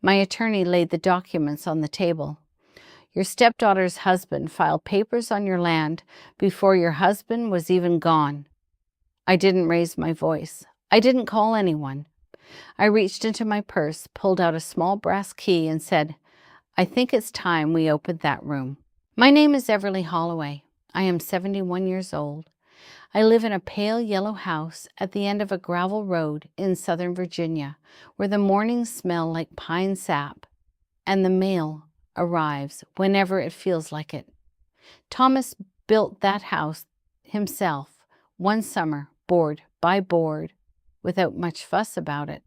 My attorney laid the documents on the table. Your stepdaughter's husband filed papers on your land before your husband was even gone. I didn't raise my voice. I didn't call anyone. I reached into my purse, pulled out a small brass key, and said, I think it's time we opened that room. My name is Everly Holloway. I am 71 years old. I live in a pale yellow house at the end of a gravel road in Southern Virginia, where the mornings smell like pine sap, and the mail arrives whenever it feels like it. Thomas built that house himself, one summer, board by board, without much fuss about it.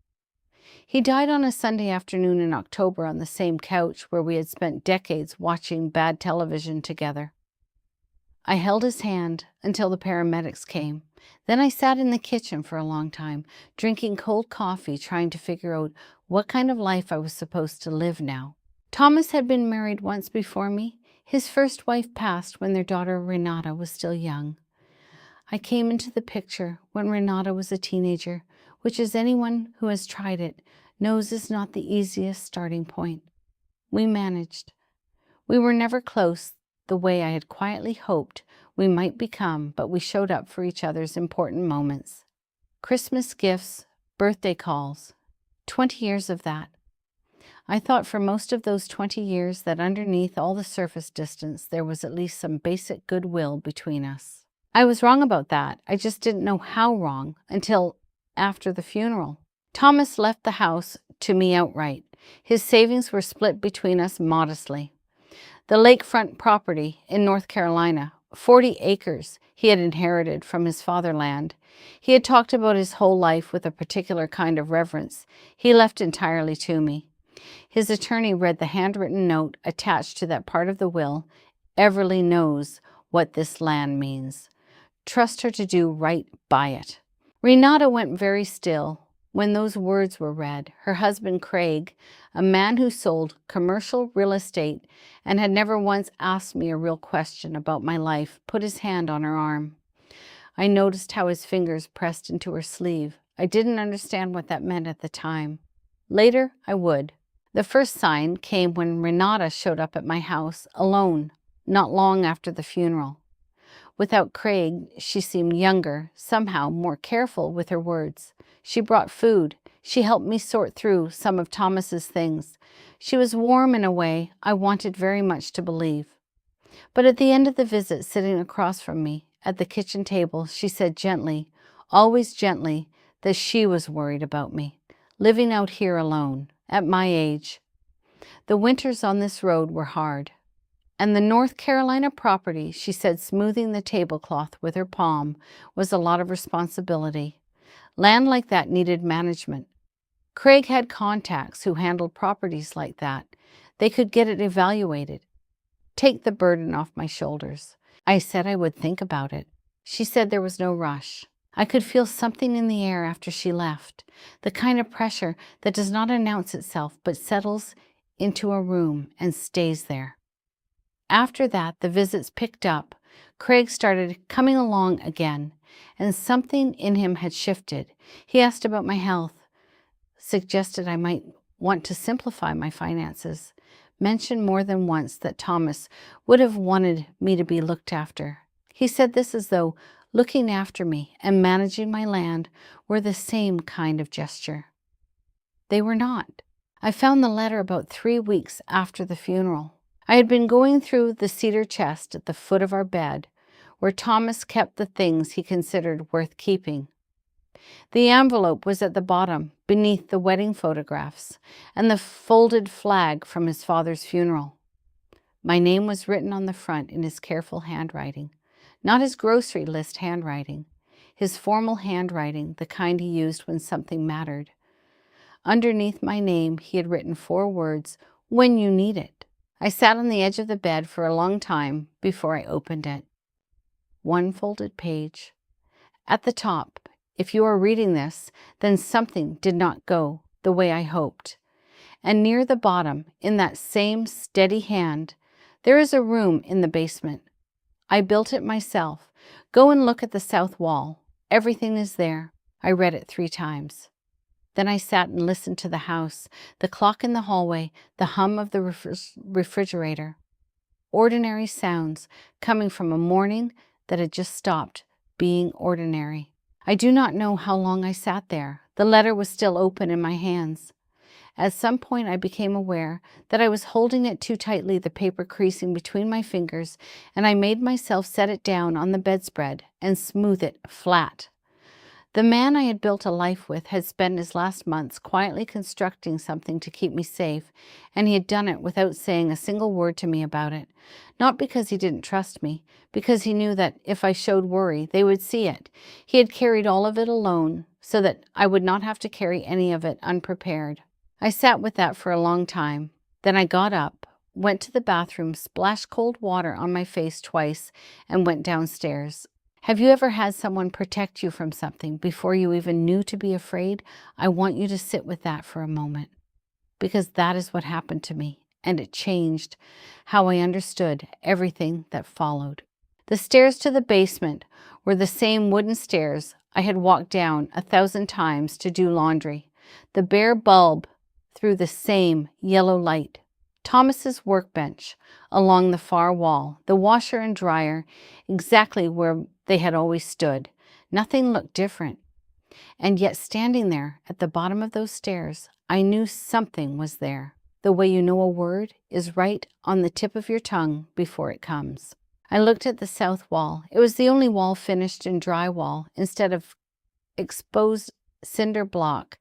He died on a Sunday afternoon in October on the same couch where we had spent decades watching bad television together. I held his hand until the paramedics came. Then I sat in the kitchen for a long time, drinking cold coffee, trying to figure out what kind of life I was supposed to live now. Thomas had been married once before me. His first wife passed when their daughter Renata was still young. I came into the picture when Renata was a teenager, which, as anyone who has tried it knows, is not the easiest starting point. We managed. We were never close the way I had quietly hoped we might become, but we showed up for each other's important moments. Christmas gifts, birthday calls, 20 years of that. I thought for most of those 20 years that underneath all the surface distance there was at least some basic goodwill between us. I was wrong about that. I just didn't know how wrong until after the funeral. Thomas left the house to me outright. His savings were split between us modestly. The lakefront property in North Carolina, 40 acres he had inherited from his fatherland. He had talked about his whole life with a particular kind of reverence. He left entirely to me. His attorney read the handwritten note attached to that part of the will. Everly knows what this land means. Trust her to do right by it. Renata went very still when those words were read. Her husband Craig, a man who sold commercial real estate and had never once asked me a real question about my life, put his hand on her arm. I noticed how his fingers pressed into her sleeve. I didn't understand what that meant at the time. Later, I would. The first sign came when Renata showed up at my house alone, not long after the funeral. Without Craig, she seemed younger, somehow more careful with her words. She brought food. She helped me sort through some of Thomas's things. She was warm in a way I wanted very much to believe. But at the end of the visit, sitting across from me at the kitchen table, she said gently, always gently, that she was worried about me, living out here alone, at my age. The winters on this road were hard. And the North Carolina property, she said, smoothing the tablecloth with her palm, was a lot of responsibility. Land like that needed management. Craig had contacts who handled properties like that. They could get it evaluated. Take the burden off my shoulders. I said I would think about it. She said there was no rush. I could feel something in the air after she left, the kind of pressure that does not announce itself but settles into a room and stays there. After that, the visits picked up. Craig started coming along again, and something in him had shifted. He asked about my health, suggested I might want to simplify my finances, mentioned more than once that Thomas would have wanted me to be looked after. He said this as though looking after me and managing my land were the same kind of gesture. They were not. I found the letter about 3 weeks after the funeral. I had been going through the cedar chest at the foot of our bed, where Thomas kept the things he considered worth keeping. The envelope was at the bottom, beneath the wedding photographs and the folded flag from his father's funeral. My name was written on the front in his careful handwriting, not his grocery list handwriting, his formal handwriting, the kind he used when something mattered. Underneath my name, he had written 4 words, "When you need it." I sat on the edge of the bed for a long time before I opened it. One folded page. At the top, if you are reading this, then something did not go the way I hoped. And near the bottom, in that same steady hand, there is a room in the basement. I built it myself. Go and look at the south wall. Everything is there. I read it 3 times. Then I sat and listened to the house, the clock in the hallway, the hum of the refrigerator. Ordinary sounds coming from a morning that had just stopped being ordinary. I do not know how long I sat there. The letter was still open in my hands. At some point I became aware that I was holding it too tightly, the paper creasing between my fingers, and I made myself set it down on the bedspread and smooth it flat. The man I had built a life with had spent his last months quietly constructing something to keep me safe, and he had done it without saying a single word to me about it. Not because he didn't trust me, because he knew that if I showed worry, they would see it. He had carried all of it alone, so that I would not have to carry any of it unprepared. I sat with that for a long time. Then I got up, went to the bathroom, splashed cold water on my face twice, and went downstairs. Have you ever had someone protect you from something before you even knew to be afraid? I want you to sit with that for a moment, because that is what happened to me, and it changed how I understood everything that followed. The stairs to the basement were the same wooden stairs I had walked down 1,000 times to do laundry. The bare bulb through the same yellow light. Thomas's workbench along the far wall, the washer and dryer exactly where they had always stood. Nothing looked different. And yet standing there at the bottom of those stairs, I knew something was there. The way you know a word is right on the tip of your tongue before it comes. I looked at the south wall. It was the only wall finished in drywall instead of exposed cinder block,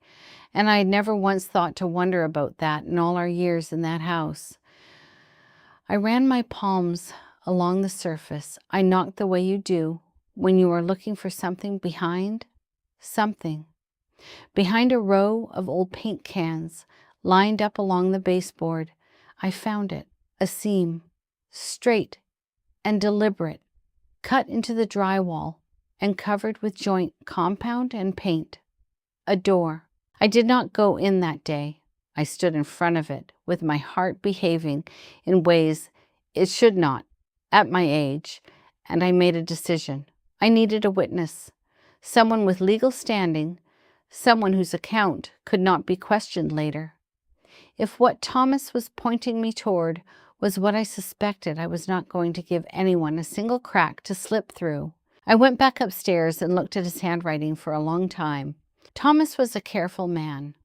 and I had never once thought to wonder about that in all our years in that house. I ran my palms along the surface. I knocked the way you do when you are looking for something behind something. Behind a row of old paint cans lined up along the baseboard, I found it, a seam, straight and deliberate, cut into the drywall and covered with joint compound and paint. A door. I did not go in that day. I stood in front of it with my heart behaving in ways it should not at my age, and I made a decision. I needed a witness, someone with legal standing, someone whose account could not be questioned later. If what Thomas was pointing me toward was what I suspected, I was not going to give anyone a single crack to slip through. I went back upstairs and looked at his handwriting for a long time. Thomas was a careful man,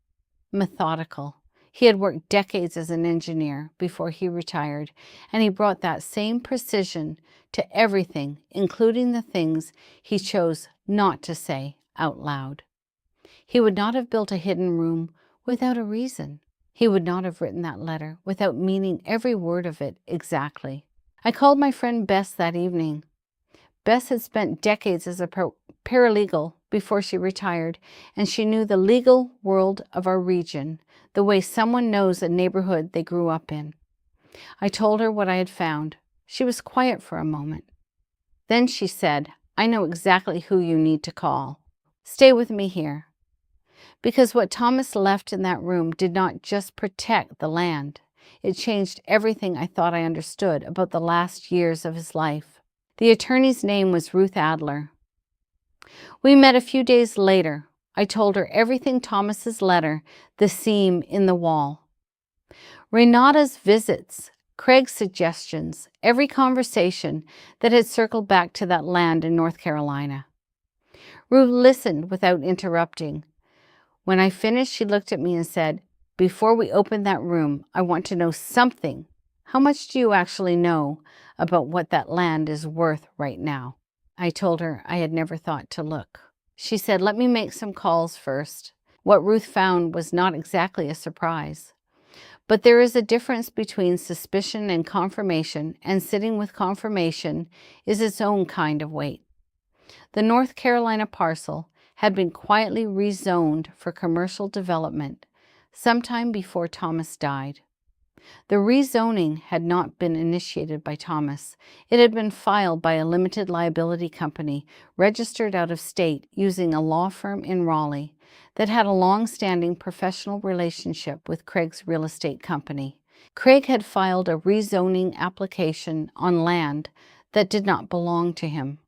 methodical. He had worked decades as an engineer before he retired, and he brought that same precision to everything, including the things he chose not to say out loud. He would not have built a hidden room without a reason. He would not have written that letter without meaning every word of it exactly. I called my friend Bess that evening. Bess had spent decades as a paralegal before she retired, and she knew the legal world of our region the way someone knows a neighborhood they grew up in. I told her what I had found. She was quiet for a moment. Then she said, "I know exactly who you need to call. Stay with me here." Because what Thomas left in that room did not just protect the land. It changed everything I thought I understood about the last years of his life. The attorney's name was Ruth Adler. We met a few days later. I told her everything: Thomas's letter, the seam in the wall, Renata's visits, Craig's suggestions, every conversation that had circled back to that land in North Carolina. Ruth listened without interrupting. When I finished, she looked at me and said, "Before we open that room, I want to know something. How much do you actually know about what that land is worth right now?" I told her I had never thought to look. She said, "Let me make some calls first." What Ruth found was not exactly a surprise. But there is a difference between suspicion and confirmation, and sitting with confirmation is its own kind of weight. The North Carolina parcel had been quietly rezoned for commercial development sometime before Thomas died. The rezoning had not been initiated by Thomas. It had been filed by a limited liability company registered out of state using a law firm in Raleigh that had a long-standing professional relationship with Craig's real estate company. Craig had filed a rezoning application on land that did not belong to him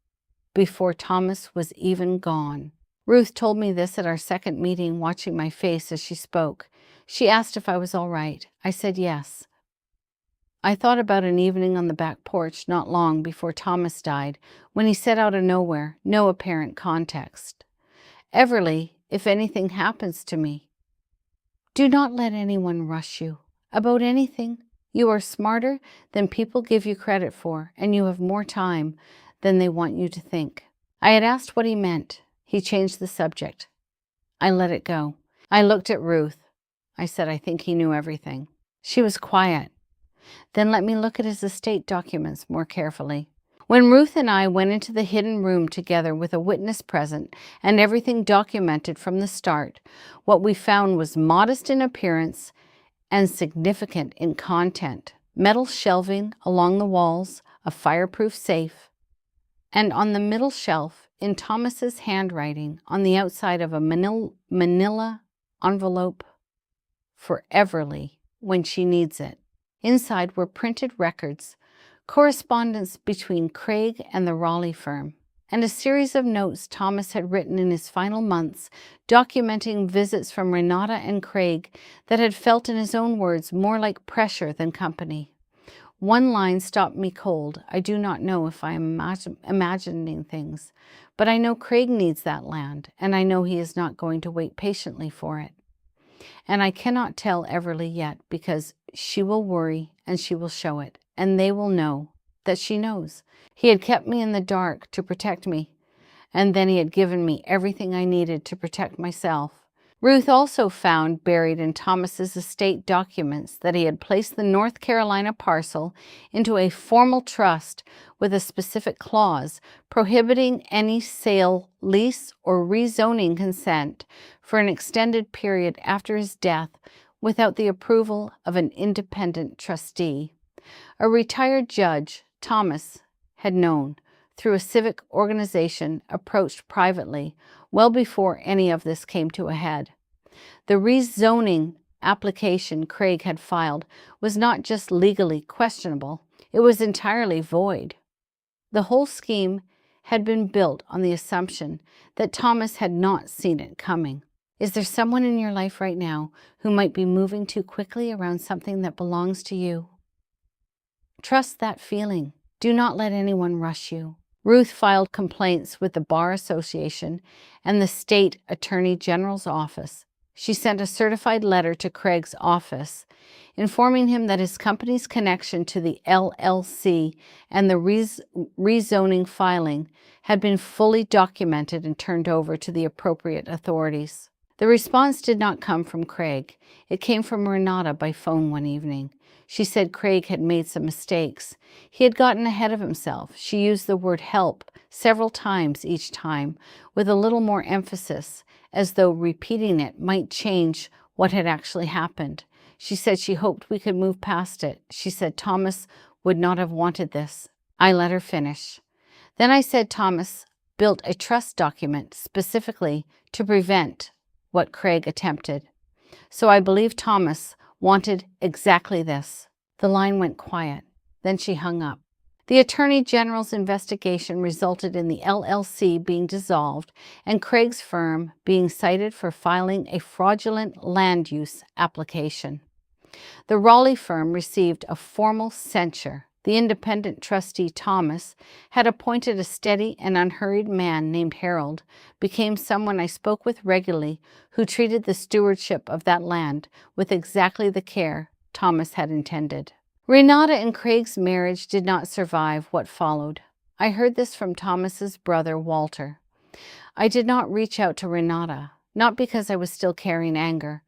before Thomas was even gone. Ruth told me this at our second meeting, watching my face as she spoke. She asked if I was all right. I said yes. I thought about an evening on the back porch not long before Thomas died, when he said out of nowhere, no apparent context, "Everly, if anything happens to me, do not let anyone rush you about anything. You are smarter than people give you credit for, and you have more time than they want you to think." I had asked what he meant. He changed the subject. I let it go. I looked at Ruth. I said, "I think he knew everything." She was quiet. Then let me look at his estate documents more carefully. When Ruth and I went into the hidden room together with a witness present and everything documented from the start, what we found was modest in appearance and significant in content. Metal shelving along the walls, a fireproof safe, and on the middle shelf, in Thomas's handwriting, on the outside of a manila envelope, "For Everly, when she needs it." Inside were printed records, correspondence between Craig and the Raleigh firm, and a series of notes Thomas had written in his final months, documenting visits from Renata and Craig that had felt, in his own words, more like pressure than company. One line stopped me cold. I do not know if I am imagining things, but I know Craig needs that land, and I know he is not going to wait patiently for it. And I cannot tell Everly yet, because she will worry and she will show it, and they will know that she knows. He had kept me in the dark to protect me, and then he had given me everything I needed to protect myself. Ruth also found buried in Thomas's estate documents that he had placed the North Carolina parcel into a formal trust with a specific clause prohibiting any sale, lease, or rezoning consent for an extended period after his death without the approval of an independent trustee. A retired judge, Thomas had known, through a civic organization, approached privately well before any of this came to a head. The rezoning application Craig had filed was not just legally questionable, it was entirely void. The whole scheme had been built on the assumption that Thomas had not seen it coming. Is there someone in your life right now who might be moving too quickly around something that belongs to you? Trust that feeling. Do not let anyone rush you. Ruth filed complaints with the Bar Association and the State Attorney General's office. She sent a certified letter to Craig's office, informing him that his company's connection to the LLC and the rezoning filing had been fully documented and turned over to the appropriate authorities. The response did not come from Craig. It came from Renata by phone one evening. She said Craig had made some mistakes. He had gotten ahead of himself. She used the word help several times each time, with a little more emphasis, as though repeating it might change what had actually happened. She said she hoped we could move past it. She said Thomas would not have wanted this. I let her finish. Then I said Thomas built a trust document specifically to prevent what Craig attempted. So I believe Thomas wanted exactly this. The line went quiet. Then she hung up. The Attorney General's investigation resulted in the LLC being dissolved and Craig's firm being cited for filing a fraudulent land use application. The Raleigh firm received a formal censure. The independent trustee, Thomas, had appointed a steady and unhurried man named Harold, became someone I spoke with regularly, who treated the stewardship of that land with exactly the care Thomas had intended. Renata and Craig's marriage did not survive what followed. I heard this from Thomas's brother, Walter. I did not reach out to Renata, not because I was still carrying anger.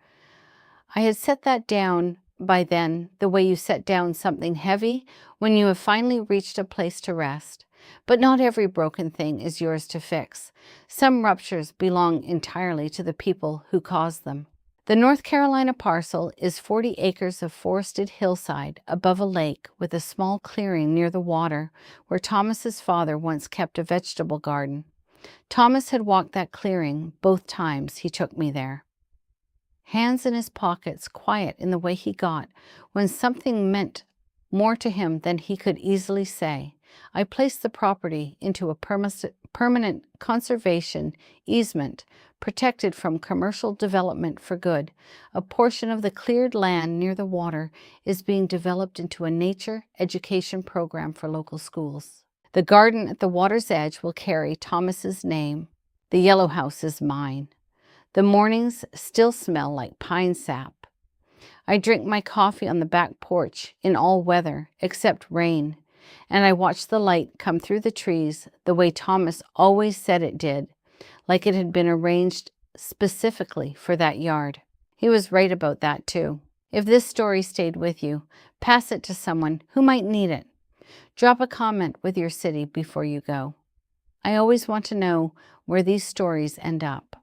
I had set that down by then, the way you set down something heavy when you have finally reached a place to rest. But not every broken thing is yours to fix. Some ruptures belong entirely to the people who caused them. The North Carolina parcel is 40 acres of forested hillside above a lake with a small clearing near the water where Thomas's father once kept a vegetable garden. Thomas had walked that clearing both times he took me there. Hands in his pockets, quiet in the way he got when something meant more to him than he could easily say. I placed the property into a permanent conservation easement, protected from commercial development for good. A portion of the cleared land near the water is being developed into a nature education program for local schools. The garden at the water's edge will carry Thomas's name. The yellow house is mine. The mornings still smell like pine sap. I drink my coffee on the back porch in all weather except rain, and I watch the light come through the trees the way Thomas always said it did, like it had been arranged specifically for that yard. He was right about that too. If this story stayed with you, pass it to someone who might need it. Drop a comment with your city before you go. I always want to know where these stories end up.